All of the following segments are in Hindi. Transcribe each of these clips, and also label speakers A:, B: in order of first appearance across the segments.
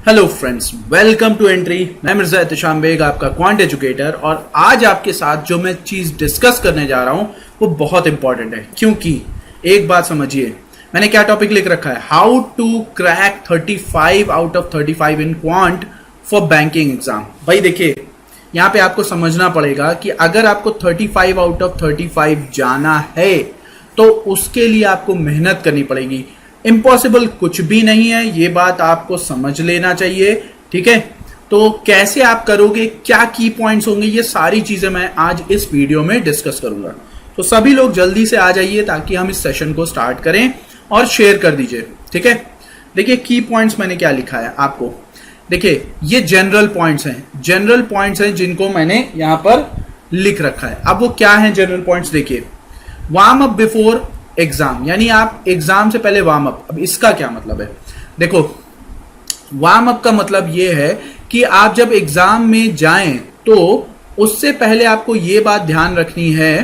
A: Hello friends, welcome to Entri. मैं मिर्जा एहतशाम बेग, आपका क्वांट एजुकेटर। और आज आपके साथ जो मैं चीज डिस्कस करने जा रहा हूं वो बहुत इंपॉर्टेंट है, क्योंकि एक बात समझिए, मैंने क्या टॉपिक लिख रखा है, how to crack 35 out of 35 in quant for banking exam. भाई देखिए, यहाँ पे आपको समझना पड़ेगा कि अगर आपको 35 आउट ऑफ 35 जाना है तो उसके लिए आपको मेहनत करनी पड़ेगी। इम्पॉसिबल कुछ भी नहीं है, ये बात आपको समझ लेना चाहिए। ठीक है, तो कैसे आप करोगे, क्या की पॉइंट्स होंगे, ये सारी चीजें मैं आज इस वीडियो में डिस्कस करूंगा। तो सभी लोग जल्दी से आ जाइए ताकि हम इस सेशन को स्टार्ट करें और शेयर कर दीजिए। ठीक है, देखिए की पॉइंट्स मैंने क्या लिखा है आपको। देखिए, ये जनरल पॉइंट्स हैं जिनको मैंने यहां पर लिख रखा है। अब वो क्या है जनरल पॉइंट्स, देखिए, वार्म अप बिफोर एग्जाम, यानी आप एग्जाम से पहले वार्म अप। अब इसका क्या मतलब है, देखो, वार्म अप का मतलब यह है कि आप जब एग्जाम में जाएं तो उससे पहले आपको यह बात ध्यान रखनी है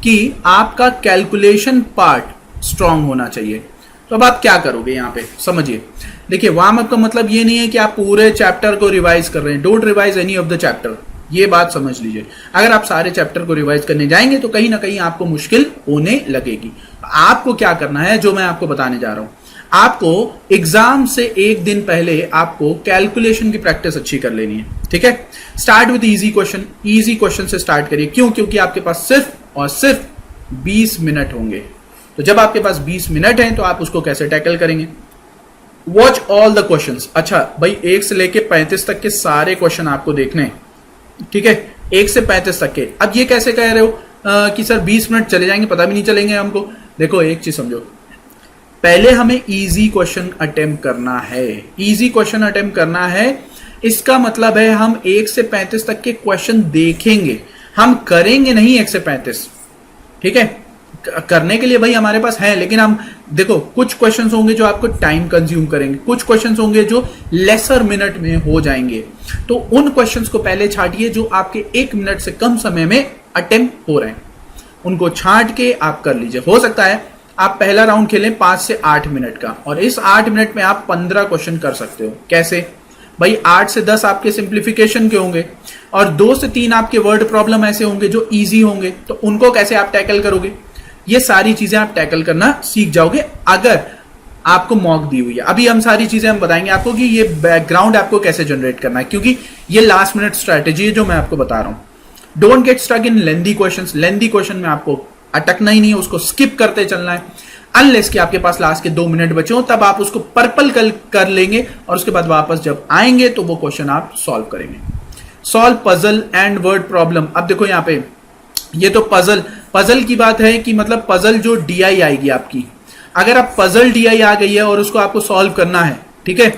A: कि आपका कैलकुलेशन पार्ट स्ट्रांग होना चाहिए। तो अब आप क्या करोगे यहां पे समझिए। देखिए, वार्म अप का मतलब ये नहीं है कि आप पूरे चैप्टर को रिवाइज कर रहे हैं। Don't revise any of the chapter, ये बात समझ लीजिए। अगर आप सारे चैप्टर को रिवाइज करने जाएंगे तो कहीं ना कहीं आपको मुश्किल होने लगेगी। आपको क्या करना है, जो मैं आपको बताने जा रहा हूं, आपको एग्जाम से एक दिन पहले आपको कैलकुलेशन की प्रैक्टिस अच्छी कर लेनी है। ठीक है, स्टार्ट विद इजी क्वेश्चन से स्टार्ट करिए। क्यों? क्योंकि आपके पास सिर्फ और सिर्फ 20 मिनट होंगे। तो जब आपके पास 20 मिनट हैं तो आप उसको कैसे टैकल करेंगे। Watch all the questions. अच्छा भाई, 1 से लेके 35 तक के सारे क्वेश्चन आपको देखने हैं। ठीक है, 1 से 35 तक के। अब ये कैसे कह रहे हो कि सर 20 मिनट चले जाएंगे, पता भी नहीं चलेंगे हमको। देखो, एक चीज समझो, पहले हमें इजी क्वेश्चन अटेम्प्ट करना है। इजी क्वेश्चन अटेम्प्ट करना है, इसका मतलब है हम 1 से 35 तक के क्वेश्चन देखेंगे, हम करेंगे नहीं 1 से 35। ठीक है, करने के लिए भाई हमारे पास है, लेकिन हम देखो, कुछ क्वेश्चंस होंगे जो आपको टाइम कंज्यूम करेंगे, कुछ क्वेश्चंस होंगे जो लेसर मिनट में हो जाएंगे। तो उन क्वेश्चंस को पहले छांटिए जो आपके 1 मिनट से कम समय में अटेम्प्ट हो रहे हैं, उनको छांट के आप कर लीजिए। हो सकता है आप पहला राउंड खेलें 5 से 8 मिनट का, और इस 8 मिनट में आप 15 क्वेश्चन कर सकते हो। कैसे भाई, 8 से 10 आपके सिंप्लीफिकेशन के होंगे और 2 से 3 आपके वर्ड प्रॉब्लम ऐसे होंगे जो इजी होंगे। तो उनको कैसे आप टैकल करोगे, ये सारी चीजें आप टैकल करना सीख जाओगे अगर आपको मॉक दी हुई है। अभी हम सारी चीजें हम बताएंगे आपको कि ये बैकग्राउंड आपको कैसे जनरेट करना है, क्योंकि ये लास्ट मिनट स्ट्रैटेजी है जो मैं आपको बता रहा हूं। Don't get stuck in lengthy questions. Lengthy question में आपको अटकना ही नहीं है, उसको स्किप करते चलना है, अनलेस कि आपके पास लास्ट के 2 मिनट बचे हो, तब आप उसको पर्पल कर लेंगे और उसके बाद वापस जब आएंगे तो वो क्वेश्चन आप सॉल्व करेंगे। Solve puzzle and word problem. अब देखो यहाँ पे, ये तो पजल की बात है कि मतलब पजल जो डीआई आएगी आपकी, अगर आप पजल डीआई आ गई है और उसको आपको सॉल्व करना है, ठीक है,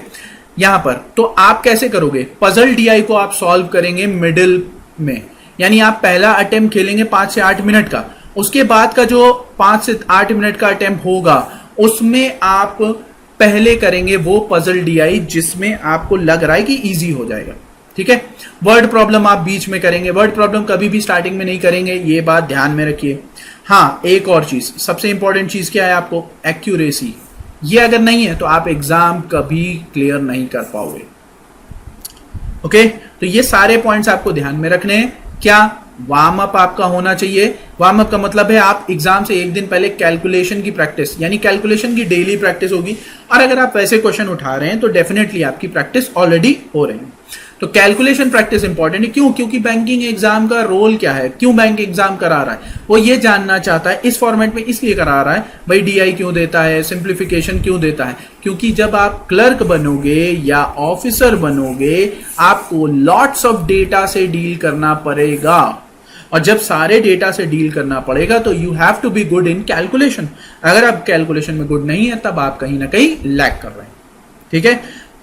A: यहां पर, तो आप कैसे करोगे। पजल डीआई को आप सॉल्व करेंगे मिडिल में, यानी आप पहला अटेम्प्ट खेलेंगे 5 से 8 मिनट का, उसके बाद का जो 5 से 8 मिनट का अटेम्प्ट होगा उसमें आप पहले करेंगे वो पजल डीआई जिसमें आपको लग रहा है कि इजी हो जाएगा। ठीक है, वर्ड प्रॉब्लम आप बीच में करेंगे। वर्ड प्रॉब्लम कभी भी स्टार्टिंग में नहीं करेंगे, ये बात ध्यान में रखिए। हाँ, एक और चीज, सबसे इंपॉर्टेंट चीज क्या है आपको, एक्यूरेसी। ये अगर नहीं है तो आप एग्जाम कभी क्लियर नहीं कर पाओगे। ओके, तो ये सारे पॉइंट्स आपको ध्यान में रखने हैं। क्या वार्म अप आपका होना चाहिए। वार्म अप का मतलब है आप एग्जाम से एक दिन पहले कैलकुलेशन की प्रैक्टिस, यानी कैलकुलेशन की डेली प्रैक्टिस होगी। और अगर आप वैसे क्वेश्चन उठा रहे हैं तो डेफिनेटली आपकी प्रैक्टिस ऑलरेडी हो रही है। तो कैलकुलेशन प्रैक्टिस इंपॉर्टेंट है। क्यों? क्योंकि बैंकिंग एग्जाम का रोल क्या है, क्यों बैंक एग्जाम करा रहा है, वो ये जानना चाहता है। इस फॉर्मेट में इसलिए करा रहा है भाई, डीआई क्यों देता है, सिंप्लीफिकेशन क्यों देता है, क्योंकि जब आप क्लर्क बनोगे या ऑफिसर बनोगे आपको लॉट्स ऑफ डेटा से डील करना पड़ेगा, और जब सारे डेटा से डील करना पड़ेगा तो you have to be good in calculation. अगर आप कैलकुलेशन में गुड नहीं है तब आप कहीं ना कहीं लैग कर रहे हैं। ठीक है,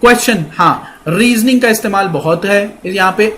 A: क्वेश्चन, हाँ, रीजनिंग का इस्तेमाल बहुत है यहाँ पे।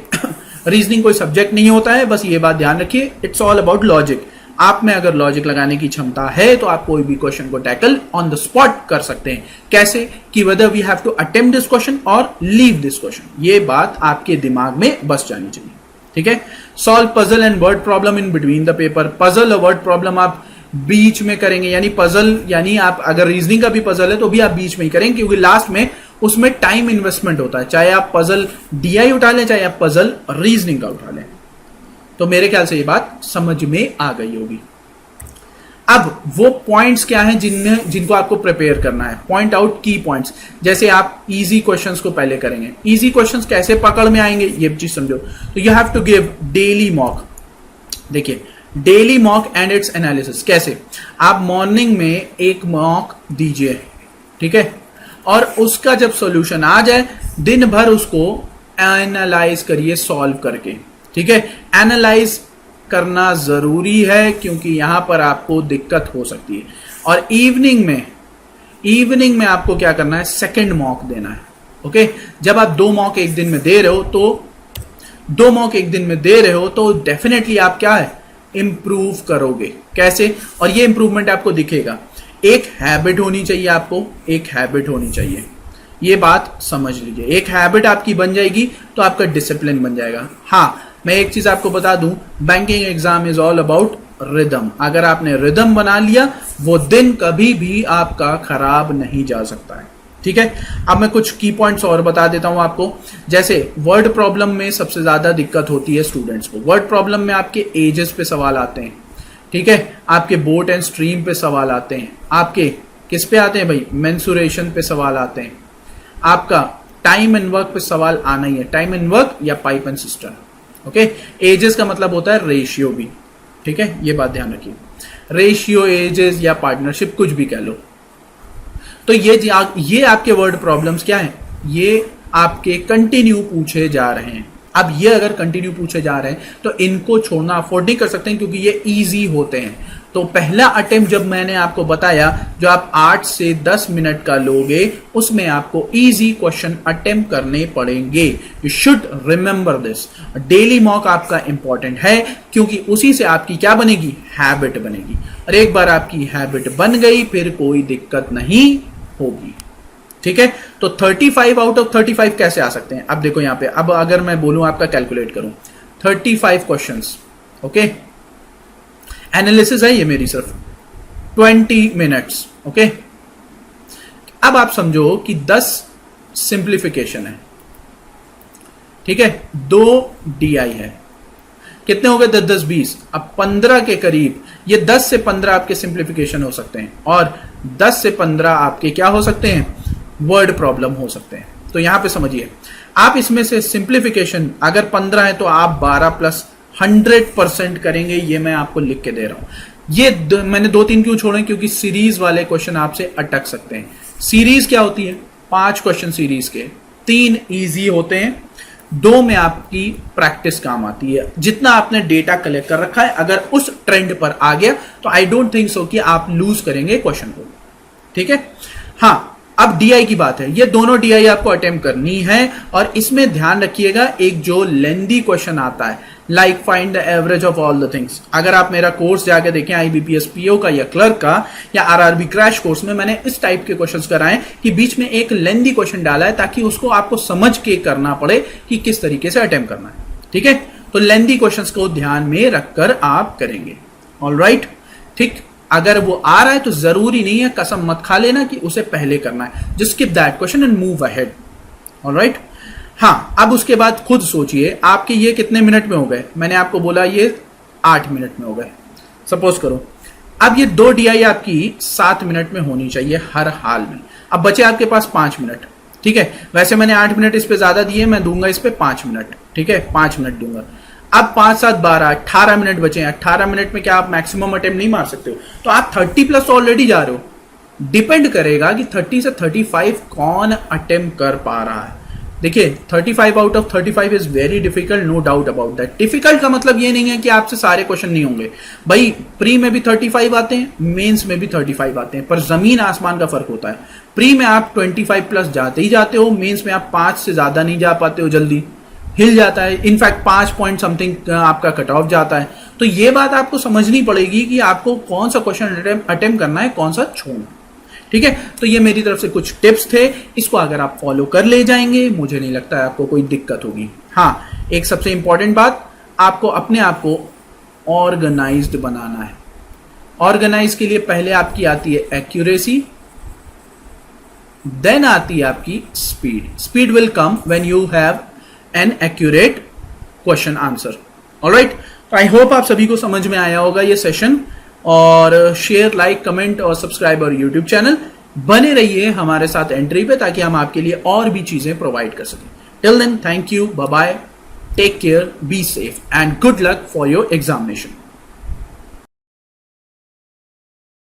A: रीजनिंग कोई सब्जेक्ट नहीं होता है, बस ये बात ध्यान रखिए, इट्स ऑल अबाउट लॉजिक। आप में अगर लॉजिक लगाने की क्षमता है तो आप कोई भी क्वेश्चन को टैकल ऑन द स्पॉट कर सकते हैं। कैसे कि whether we have to attempt this question और लीव दिस क्वेश्चन, ये बात आपके दिमाग में बस जानी चाहिए। ठीक है, solve puzzle and word problem in between the paper. Puzzle और वर्ड प्रॉब्लम आप बीच में करेंगे, यानी पजल, यानी आप अगर रीजनिंग का भी पजल है तो भी आप बीच में ही करेंगे, क्योंकि लास्ट में उसमें टाइम इन्वेस्टमेंट होता है, चाहे आप पजल डीआई उठा लें चाहे आप पजल रीजनिंग का उठा लें। तो मेरे ख्याल से ये बात समझ में आ गई होगी। अब वो पॉइंट्स क्या हैं जिनको आपको प्रिपेयर करना है, पॉइंट आउट की पॉइंट्स। जैसे आप इजी क्वेश्चंस को पहले करेंगे, इजी क्वेश्चंस कैसे पकड़ में आएंगे ये चीज समझो। तो you have to give daily mock. देखिए daily mock and its analysis कैसे, आप मॉर्निंग में एक मॉक दीजिए, ठीक है, और उसका जब सॉल्यूशन आ जाए दिन भर उसको एनालाइज करिए सॉल्व करके, ठीक है। एनालाइज करना जरूरी है क्योंकि यहां पर आपको दिक्कत हो सकती है। और इवनिंग में आपको क्या करना है, सेकंड मॉक देना है, ओके। जब आप दो मॉक एक दिन में दे रहे हो तो डेफिनेटली आप क्या है, इंप्रूव करोगे। कैसे, और ये इंप्रूवमेंट आपको दिखेगा। एक हैबिट होनी चाहिए, आपको एक हैबिट होनी चाहिए, ये बात समझ लीजिए। एक हैबिट आपकी बन जाएगी तो आपका डिसिप्लिन बन जाएगा। हाँ, मैं एक चीज आपको बता दूं, banking exam is all about rhythm. अगर आपने रिदम बना लिया वो दिन कभी भी आपका खराब नहीं जा सकता है, ठीक है। अब मैं कुछ की पॉइंट्स और बता देता हूं आपको। जैसे वर्ड प्रॉब्लम में सबसे ज्यादा दिक्कत होती है स्टूडेंट्स को। वर्ड प्रॉब्लम में आपके एजेस पे सवाल आते हैं, ठीक है, आपके बोट एंड स्ट्रीम पे सवाल आते हैं, आपके किस पे आते हैं भाई, मेंसुरेशन पे सवाल आते हैं, आपका टाइम एंड वर्क पे सवाल आना ही है, टाइम एंड वर्क या pipe and cistern, okay. Ages का मतलब होता है रेशियो भी, ठीक है, ये बात ध्यान रखिए। रेशियो, एजेस या पार्टनरशिप कुछ भी कह लो। तो ये आपके वर्ड प्रॉब्लम्स क्या है, ये आपके कंटिन्यू पूछे जा रहे हैं। अब ये अगर कंटिन्यू पूछे जा रहे हैं तो इनको छोड़ना अफोर्ड नहीं कर सकते हैं क्योंकि ये इजी होते हैं। तो पहला अटेम्प्ट जब मैंने आपको बताया, जो आप 8 से 10 मिनट का लोगे उसमें आपको इजी क्वेश्चन अटेम्प्ट करने पड़ेंगे। You should remember this. Daily mock आपका इंपॉर्टेंट है क्योंकि उसी से आपकी क्या बनेगी, हैबिट बनेगी। और एक बार आपकी हैबिट बन गई फिर कोई दिक्कत नहीं होगी, ठीक है। तो 35 आउट ऑफ 35 कैसे आ सकते हैं, अब देखो यहां पे। अब अगर मैं बोलूं आपका कैलकुलेट करूं 35 क्वेश्चंस, ओके, एनालिसिस है ये मेरी सिर्फ 20 मिनट्स, ओके। अब आप समझो कि 10 सिंप्लीफिकेशन है, ठीक है, 2 डीआई है, कितने हो गए 10 10 20, अब 15 के करीब। ये 10 से 15 आपके सिंप्लीफिकेशन हो सकते हैं और 10 से 15 आपके क्या हो सकते हैं, वर्ड प्रॉब्लम हो सकते हैं। तो यहां पे समझिए, आप इसमें से सिंप्लीफिकेशन अगर 15 है तो आप 12 प्लस 100% करेंगे, ये मैं आपको लिख के दे रहा हूं। ये मैंने 2-3 क्यों छोड़े, क्योंकि सीरीज वाले क्वेश्चन आपसे अटक सकते हैं। सीरीज क्या होती है, 5 क्वेश्चन सीरीज के, 3 इजी होते हैं, 2 में आपकी प्रैक्टिस काम आती है। जितना आपने डेटा कलेक्ट कर रखा है अगर उस ट्रेंड पर आ गया तो आई डोंट थिंक सो कि आप लूज करेंगे क्वेश्चन को, ठीक है। हाँ, अब डीआई की बात है, ये दोनों डीआई आपको अटेम्प्ट करनी है और इसमें ध्यान रखिएगा एक जो लेंदी क्वेश्चन आता है, like find the average of all the things. अगर आप मेरा कोर्स जाके देखें आईबीपीएस पीओ का या क्लर्क का या आरआरबी क्रैश कोर्स में, मैंने इस टाइप के क्वेश्चंस कराए कि बीच में एक लेंदी क्वेश्चन डाला है ताकि उसको आपको समझ के करना पड़े कि किस तरीके से अटेम्प्ट करना है, ठीक है। तो लेंदी क्वेश्चंस को ध्यान में रखकर आप करेंगे, ऑलराइट, ठीक। अगर वो आ रहा है तो जरूरी नहीं है, कसम मत खा लेना कि उसे पहले करना है, just skip that question and move ahead, alright. हाँ, अब उसके बाद खुद सोचिए आपके ये कितने मिनट में हो गए, मैंने आपको बोला ये 8 मिनट में हो गए, सपोज करो। अब ये 2 डीआई आपकी 7 मिनट में होनी चाहिए हर हाल में। अब बचे आपके पास 5 मिनट, ठीक है। वैसे मैंने 8 मिनट इस पे ज्यादा दिए, मैं दूंगा इस पे 5 मिनट, ठीक है, 5 मिनट दूंगा। अब 5 7 12 18 मिनट बचे हैं। 18 मिनट में क्या आप मैक्सिमम अटेम्प्ट नहीं मार सकते हो, तो आप 30 प्लस ऑलरेडी जा रहे हो। डिपेंड करेगा कि 30 से 35 कौन अटेम्प्ट कर पा रहा है। देखिए 35 out of 35 is very difficult, no doubt about that. Difficult का मतलब ये नहीं है कि आपसे सारे क्वेश्चन नहीं होंगे भाई, प्री में भी 35 आते हैं, मेंस में भी 35 आते हैं, पर जमीन आसमान का फर्क होता है। प्री में आप 25 प्लस जाते ही जाते हो, मेंस में आप 5 से ज्यादा नहीं जा पाते हो, जल्दी हिल जाता है, इनफैक्ट 5 पॉइंट समथिंग आपका कट ऑफ जाता है। तो ये बात आपको समझनी पड़ेगी कि आपको कौन सा क्वेश्चन अटेम्प्ट करना है, कौन सा छोड़ना, ठीक है। तो ये मेरी तरफ से कुछ टिप्स थे, इसको अगर आप फॉलो कर ले जाएंगे मुझे नहीं लगता है आपको कोई दिक्कत होगी। हाँ, एक सबसे इंपॉर्टेंट बात, आपको अपने आप को ऑर्गेनाइज्ड बनाना है। ऑर्गेनाइज के लिए पहले आपकी आती है एक्यूरेसी, देन आती है आपकी speed. Speed will come when you have an accurate question answer. Alright, I hope आप सभी को समझ में आया होगा ये सेशन. और शेयर, लाइक, कमेंट और सब्सक्राइब और यूट्यूब चैनल. बने रहिए हमारे साथ एंट्री पे ताकि हम आपके लिए और भी चीजें प्रोवाइड कर सकें. Till then, thank you, bye bye, take care, be safe and good luck for your examination.